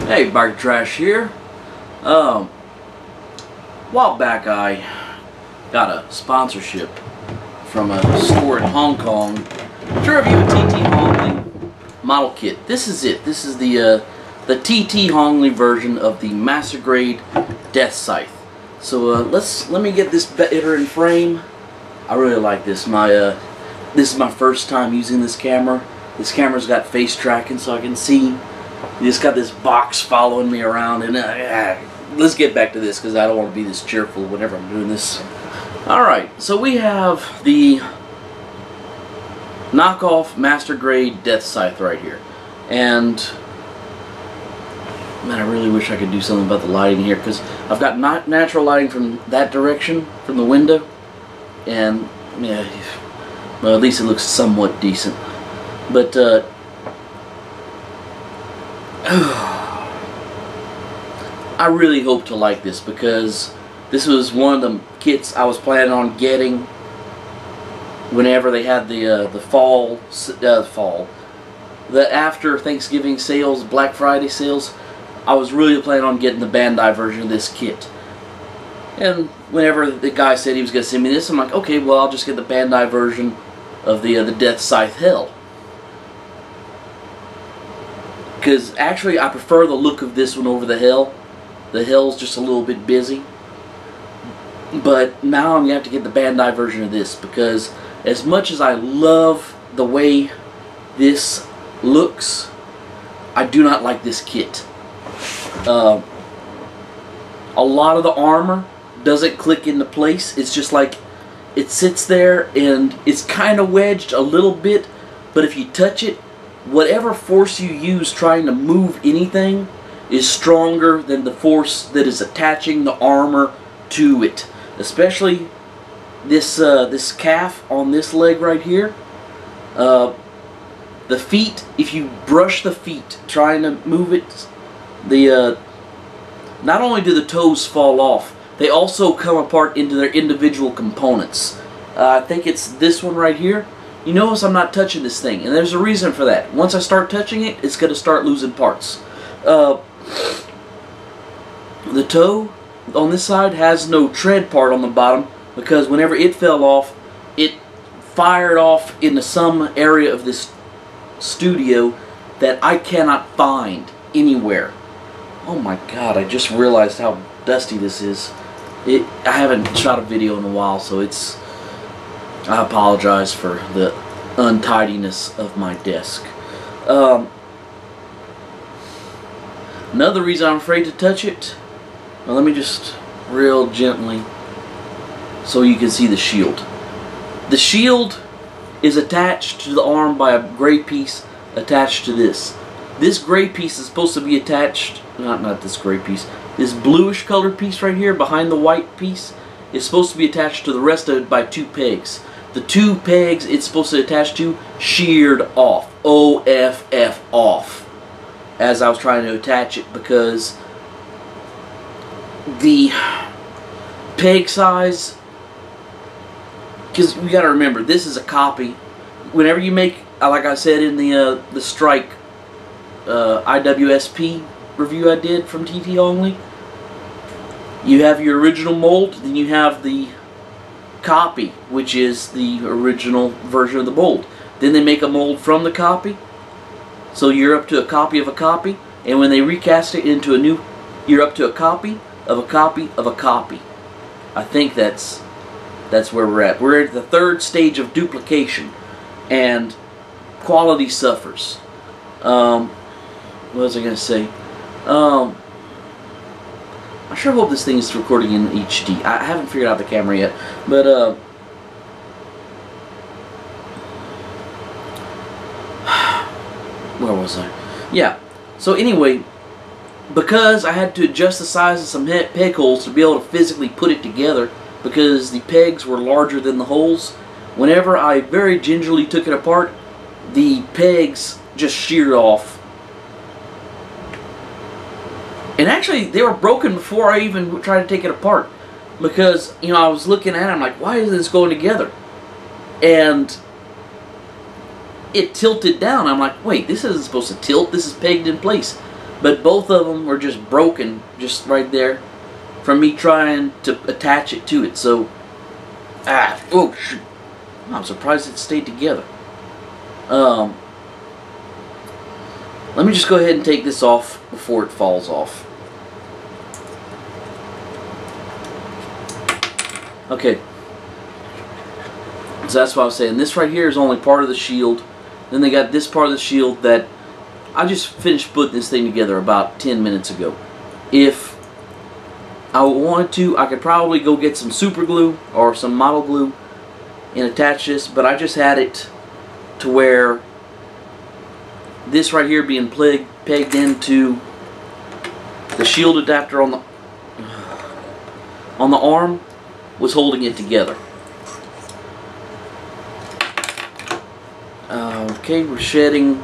Hey, Bike Trash here. A while back I got a sponsorship from a store in Hong Kong to review a TT Hongli model kit. This is it. This is the TT Hongli version of the Master Grade Deathscythe. So let me get this better in frame. I really like this. This is my first time using this camera. This camera's got face tracking, so I can see. It's got this box following me around, and let's get back to this because I don't want to be this cheerful whenever I'm doing this. Alright, so we have the knockoff Master Grade Deathscythe right here. And man, I really wish I could do something about the lighting here, because I've got natural lighting from that direction, from the window, and yeah, well, at least it looks somewhat decent. But I really hope to like this, because this was one of the kits I was planning on getting whenever they had the after Thanksgiving sales, Black Friday sales. I was really planning on getting the Bandai version of this kit. And whenever the guy said he was going to send me this, I'm like, okay, well, I'll just get the Bandai version of the Deathscythe Hell. Because actually I prefer the look of this one over the Hell. The Hell's just a little bit busy. But now I'm going to have to get the Bandai version of this, because as much as I love the way this looks, I do not like this kit. A lot of the armor doesn't click into place. It's just like it sits there and it's kind of wedged a little bit, but if you touch it, whatever force you use trying to move anything is stronger than the force that is attaching the armor to it. Especially this this calf on this leg right here. The feet, if you brush the feet trying to move it, not only do the toes fall off, they also come apart into their individual components. I think it's this one right here. You notice I'm not touching this thing, and there's a reason for that. Once I start touching it, it's going to start losing parts. The toe on this side has no tread part on the bottom, because whenever it fell off, it fired off into some area of this studio that I cannot find anywhere. Oh my god, I just realized how dusty this is. I haven't shot a video in a while, so I apologize for the untidiness of my desk. Another reason I'm afraid to touch it, well, let me just real gently so you can see the shield. The shield is attached to the arm by a gray piece attached to this. This gray piece is supposed to be attached, not this gray piece, this bluish colored piece right here behind the white piece is supposed to be attached to the rest of it by 2 pegs. The 2 pegs it's supposed to attach to sheared off. OFF off. As I was trying to attach it, because the peg size, because you got to remember, this is a copy. Whenever you make, like I said in the Strike IWSP review I did from TT Hongli, you have your original mold, then you have the copy, which is the original version of the mold. Then they make a mold from the copy, so you're up to a copy of a copy, and when they recast it into a new, you're up to a copy of a copy of a copy. I think that's where we're at. We're at the 3rd stage of duplication, and quality suffers. What was I going to say? I sure hope this thing is recording in HD. I haven't figured out the camera yet, but where was I? Yeah. So anyway, because I had to adjust the size of some peg holes to be able to physically put it together, because the pegs were larger than the holes, whenever I very gingerly took it apart, the pegs just sheared off. And actually, they were broken before I even tried to take it apart. Because, you know, I was looking at it, I'm like, why isn't this going together? And it tilted down. I'm like, wait, this isn't supposed to tilt. This is pegged in place. But both of them were just broken, just right there, from me trying to attach it to it. So, oh shoot. I'm surprised it stayed together. Let me just go ahead and take this off before it falls off. Okay. So that's what I was saying. This right here is only part of the shield. Then they got this part of the shield that I just finished putting this thing together about 10 minutes ago. If I wanted to, I could probably go get some super glue or some model glue and attach this, but I just had it to where this right here being pegged into the shield adapter on the arm was holding it together. Okay, we're shedding.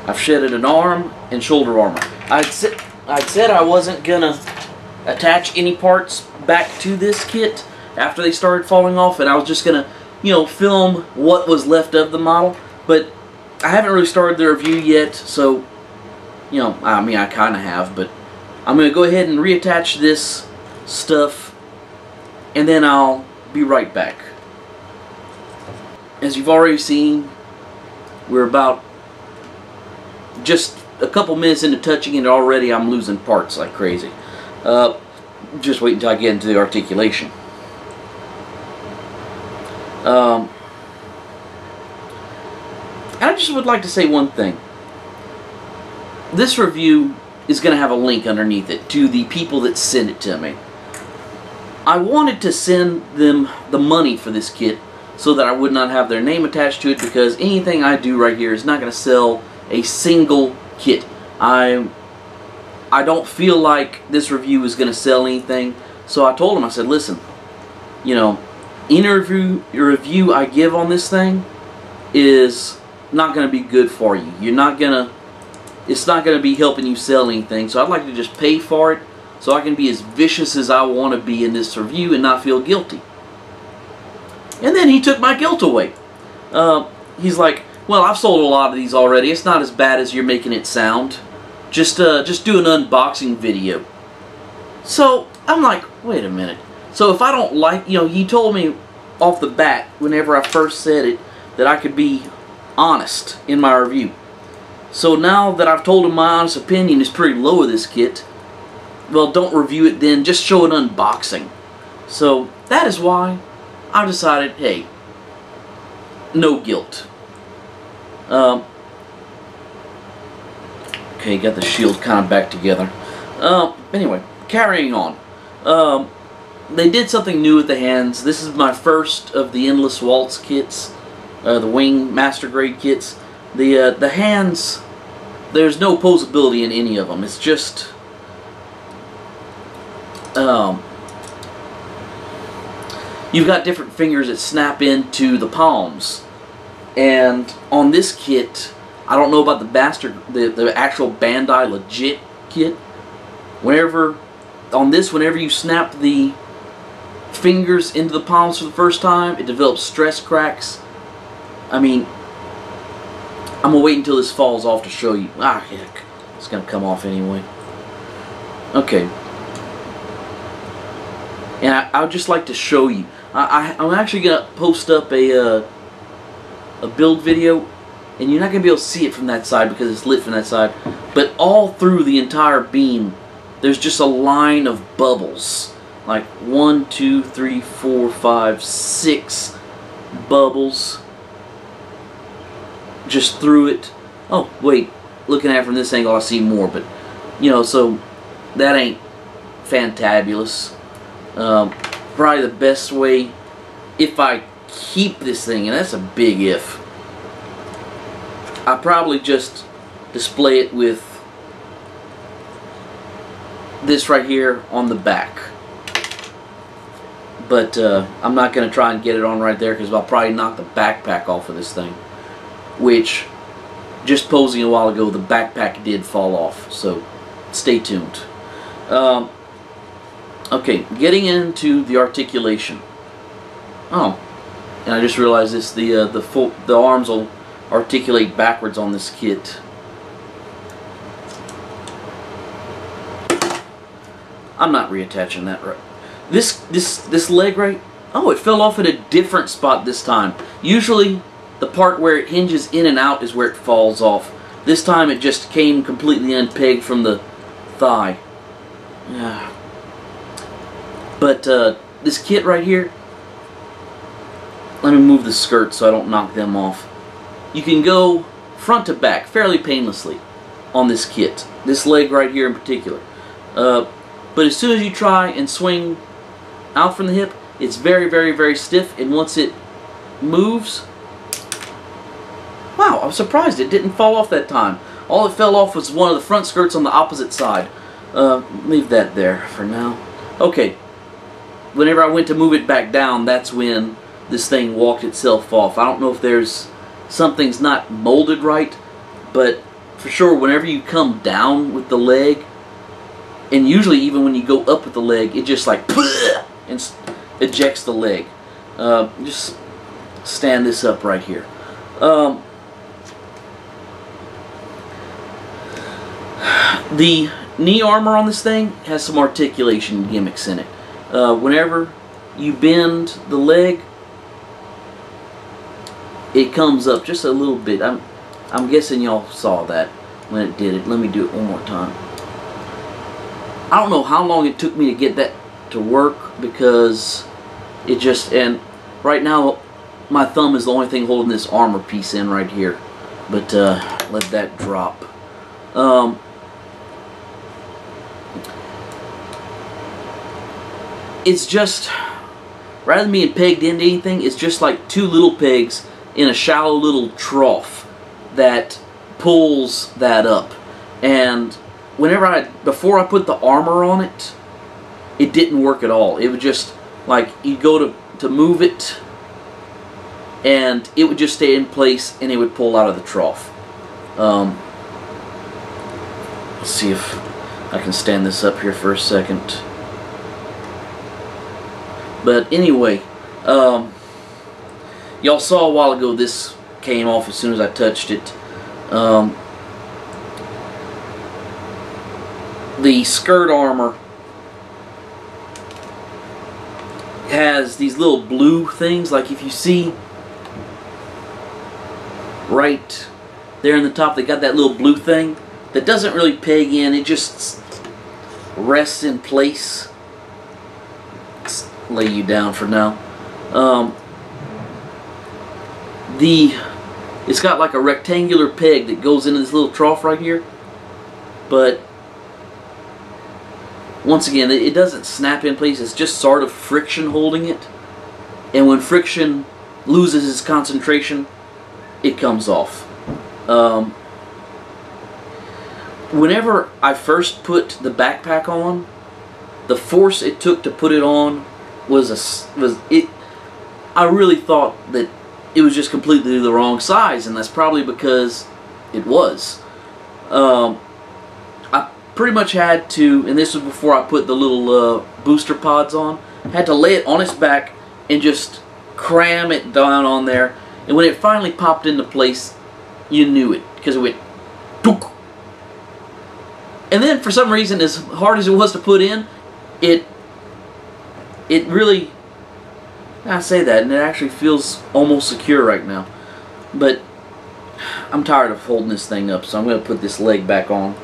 I've shedded an arm and shoulder armor. I'd said I wasn't gonna attach any parts back to this kit after they started falling off, and I was just gonna, you know, film what was left of the model. But I haven't really started the review yet, so, you know, I mean, I kind of have, but I'm gonna go ahead and reattach this stuff, and then I'll be right back. As you've already seen, we're about just a couple minutes into touching it already. I'm losing parts like crazy. Just wait until I get into the articulation. And I just would like to say one thing. This review is going to have a link underneath it to the people that send it to me. I wanted to send them the money for this kit so that I would not have their name attached to it, because anything I do right here is not going to sell a single kit. I don't feel like this review is going to sell anything, so I told them, I said, listen, you know, any review I give on this thing is not going to be good for you. It's not going to be helping you sell anything, so I'd like to just pay for it so I can be as vicious as I want to be in this review and not feel guilty. And then he took my guilt away. He's like, well, I've sold a lot of these already. It's not as bad as you're making it sound. Just do an unboxing video. So I'm like, wait a minute. So if I don't like, you know, he told me off the bat whenever I first said it that I could be honest in my review. So now that I've told him my honest opinion is pretty low of this kit, well, don't review it then. Just show an unboxing. So that is why I decided, hey, no guilt. Okay, got the shield kind of back together. Anyway, carrying on. They did something new with the hands. This is my first of the Endless Waltz kits, the Wing Master Grade kits. The hands, there's no posability in any of them. It's just you've got different fingers that snap into the palms. And on this kit, I don't know about the actual Bandai legit kit. On this, whenever you snap the fingers into the palms for the first time, it develops stress cracks. I mean, I'm going to wait until this falls off to show you. Ah, heck. It's going to come off anyway. Okay. And I would just like to show you. I'm actually going to post up a build video, and you're not going to be able to see it from that side because it's lit from that side. But all through the entire beam, there's just a line of bubbles. Like 1, 2, 3, 4, 5, 6 bubbles just through it. Oh, wait. Looking at it from this angle, I see more. But, you know, so that ain't fantabulous. Probably the best way, if I keep this thing, and that's a big if, I probably just display it with this right here on the back. But I'm not going to try and get it on right there because I'll probably knock the backpack off of this thing. Which, just posing a while ago, the backpack did fall off. So, stay tuned. Okay, getting into the articulation. Oh, and I just realized this: the arms will articulate backwards on this kit. I'm not reattaching that right. This leg right. Oh, it fell off at a different spot this time. Usually, the part where it hinges in and out is where it falls off. This time, it just came completely unpegged from the thigh. Yeah. But this kit right here. Let me move the skirts so I don't knock them off. You can go front to back fairly painlessly on this kit. This leg right here in particular. But as soon as you try and swing out from the hip, it's very, very, very stiff. And once it moves... Wow, I was surprised it didn't fall off that time. All it fell off was one of the front skirts on the opposite side. Leave that there for now. Okay. Whenever I went to move it back down, that's when this thing walked itself off. I don't know if there's... something's not molded right, but for sure whenever you come down with the leg, and usually even when you go up with the leg, it just like and ejects the leg. Just stand this up right here. The knee armor on this thing has some articulation gimmicks in it. Whenever you bend the leg, it comes up just a little bit. I'm guessing y'all saw that when it did it. Let me do it one more time. I don't know how long it took me to get that to work because it just, and right now my thumb is the only thing holding this armor piece in right here. But let that drop. It's just, rather than being pegged into anything, it's just like two little pegs in a shallow little trough that pulls that up. And whenever before I put the armor on it, it didn't work at all. It would just, like, you go to move it, and it would just stay in place, and it would pull out of the trough. Let's see if I can stand this up here for a second. But anyway, y'all saw a while ago this came off as soon as I touched it. The skirt armor has these little blue things, like if you see right there in the top, they got that little blue thing that doesn't really peg in, it just rests in place. Let's lay you down for now. It's got like a rectangular peg that goes into this little trough right here, but once again, it doesn't snap in place. It's just sort of friction holding it, and when friction loses its concentration, it comes off. Whenever I first put the backpack on, the force it took to put it on I really thought that it was just completely the wrong size, and that's probably because it was. I pretty much had to, and this was before I put the little booster pods on, had to lay it on its back and just cram it down on there, and when it finally popped into place, you knew it, because it went dook. And then for some reason, as hard as it was to put in, it really, I say that, and it actually feels almost secure right now. But I'm tired of holding this thing up, so I'm going to put this leg back on.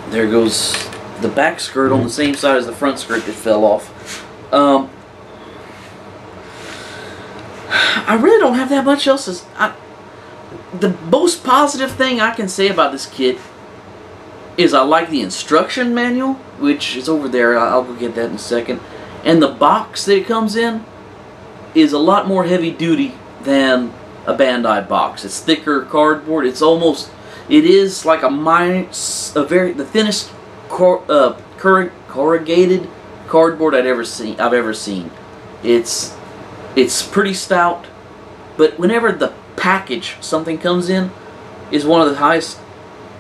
There goes the back skirt on the same side as the front skirt that fell off. I really don't have that much else. The most positive thing I can say about this kit is I like the instruction manual, which is over there. I'll go get that in a second. And the box that it comes in is a lot more heavy duty than a Bandai box. It's thicker cardboard. It is like the thinnest corrugated cardboard I've ever seen. It's pretty stout, but whenever the package something comes in is one of the highest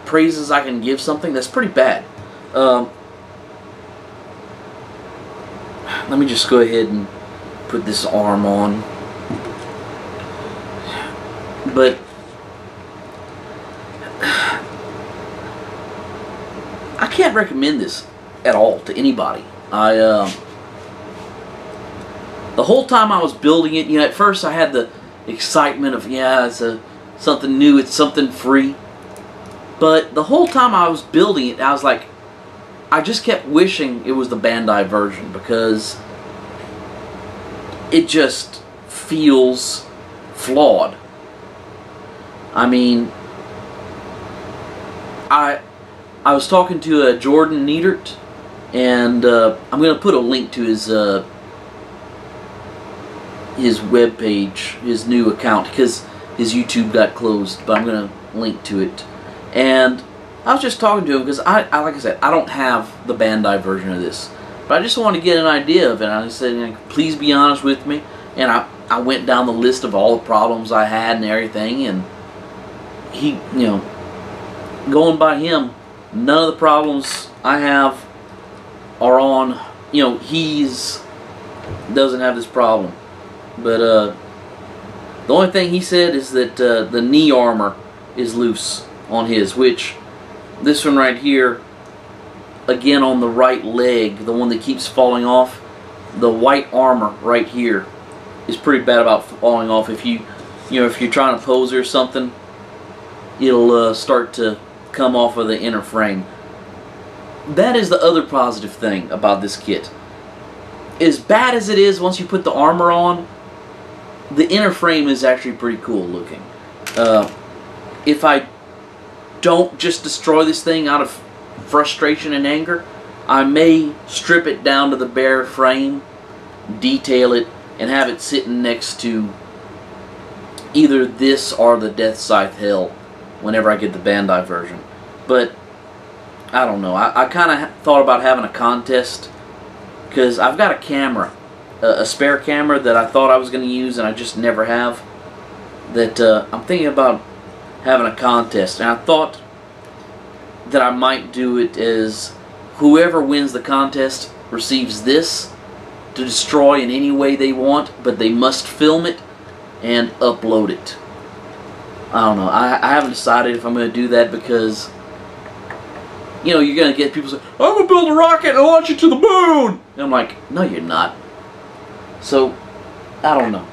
praises I can give something. That's pretty bad. Let me just go ahead and put this arm on. But can't recommend this at all to anybody. The whole time I was building it, you know, at first I had the excitement of, yeah, it's something new, it's something free. But the whole time I was building it, I was like, I just kept wishing it was the Bandai version, because it just feels flawed. I mean, I was talking to Jordan Neidert, and I'm going to put a link to his web page, his new account, because his YouTube got closed, but I'm going to link to it. And I was just talking to him because like I said, I don't have the Bandai version of this, but I just want to get an idea of it. I said, please be honest with me, and I went down the list of all the problems I had and everything, and he, you know, going by him, none of the problems I have are on, you know, doesn't have this problem. But the only thing he said is that the knee armor is loose on his, which this one right here, again on the right leg, the one that keeps falling off, the white armor right here is pretty bad about falling off. If you know, if you're trying to pose or something, it'll start to come off of the inner frame. That is the other positive thing about this kit. As bad as it is once you put the armor on, the inner frame is actually pretty cool looking. If I don't just destroy this thing out of frustration and anger, I may strip it down to the bare frame, detail it, and have it sitting next to either this or the Deathscythe Hell whenever I get the Bandai version. But I don't know. I kind of thought about having a contest, because I've got a camera, a spare camera that I thought I was going to use and I just never have, that I'm thinking about having a contest. And I thought that I might do it as whoever wins the contest receives this to destroy in any way they want, but they must film it and upload it. I don't know. I haven't decided if I'm going to do that, because, you know, you're going to get people say, I'm going to build a rocket and launch it to the moon! And I'm like, no, you're not. So, I don't know.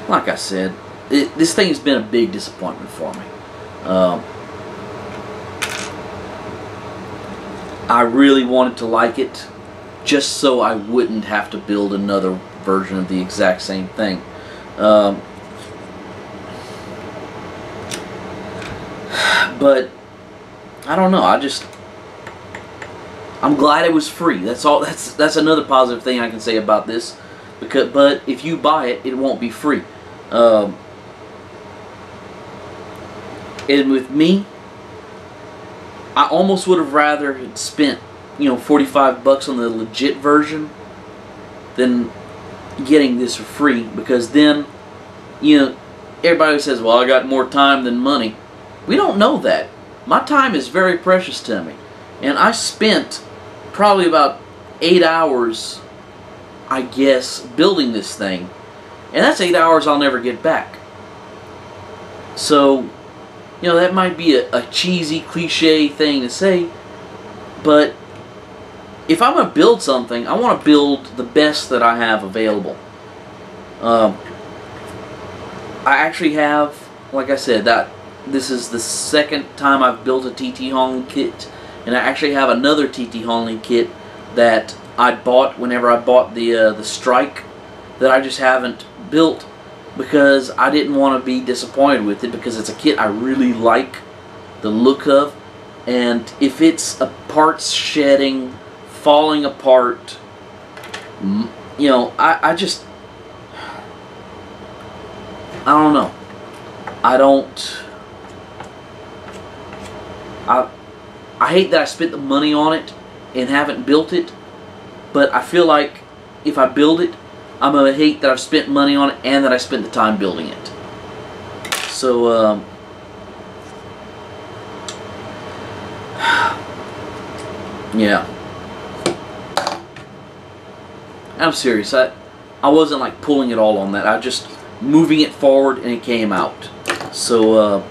Like I said, this thing has been a big disappointment for me. I really wanted to like it, just so I wouldn't have to build another version of the exact same thing. But I don't know. I'm glad it was free. That's all. That's another positive thing I can say about this. But if you buy it, it won't be free. And with me, I almost would have rather spent, you know, 45 bucks on the legit version than getting this for free, because then, you know, everybody says, well, I got more time than money. We don't know that. My time is very precious to me, and I spent probably about 8 hours, I guess, building this thing, and that's 8 hours I'll never get back. So, you know, that might be a cheesy, cliche thing to say, but if I'm going to build something, I want to build the best that I have available. I actually have, like I said, this is the second time I've built a TT Hongli kit, and I actually have another TT Hongli kit that I bought whenever I bought the Strike, that I just haven't built because I didn't want to be disappointed with it, because it's a kit I really like the look of, and if it's a parts shedding, falling apart, you know, I don't know. I hate that I spent the money on it and haven't built it, but I feel like if I build it, I'm going to hate that I've spent money on it and that I spent the time building it. So, yeah. I'm serious. I wasn't like pulling it all on that. I just moving it forward and it came out. So,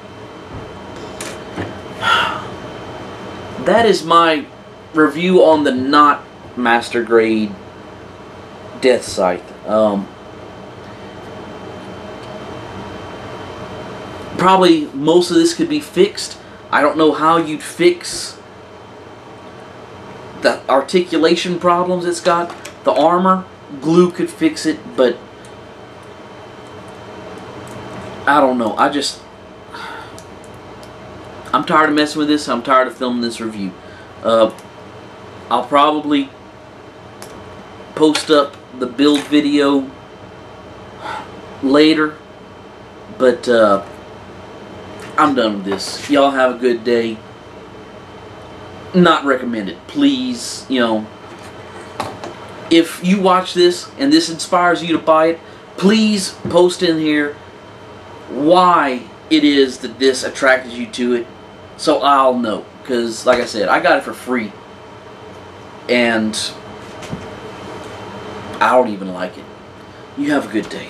that is my review on the not master grade Deathscythe. Probably most of this could be fixed. I don't know how you'd fix the articulation problems it's got. The armor, glue could fix it, but I don't know. I'm tired of messing with this. I'm tired of filming this review. I'll probably post up the build video later, but I'm done with this. Y'all have a good day. Not recommended. Please, you know, if you watch this and this inspires you to buy it, please post in here why it is that this attracted you to it, so I'll know. Because, like I said, I got it for free, and I don't even like it. You have a good day.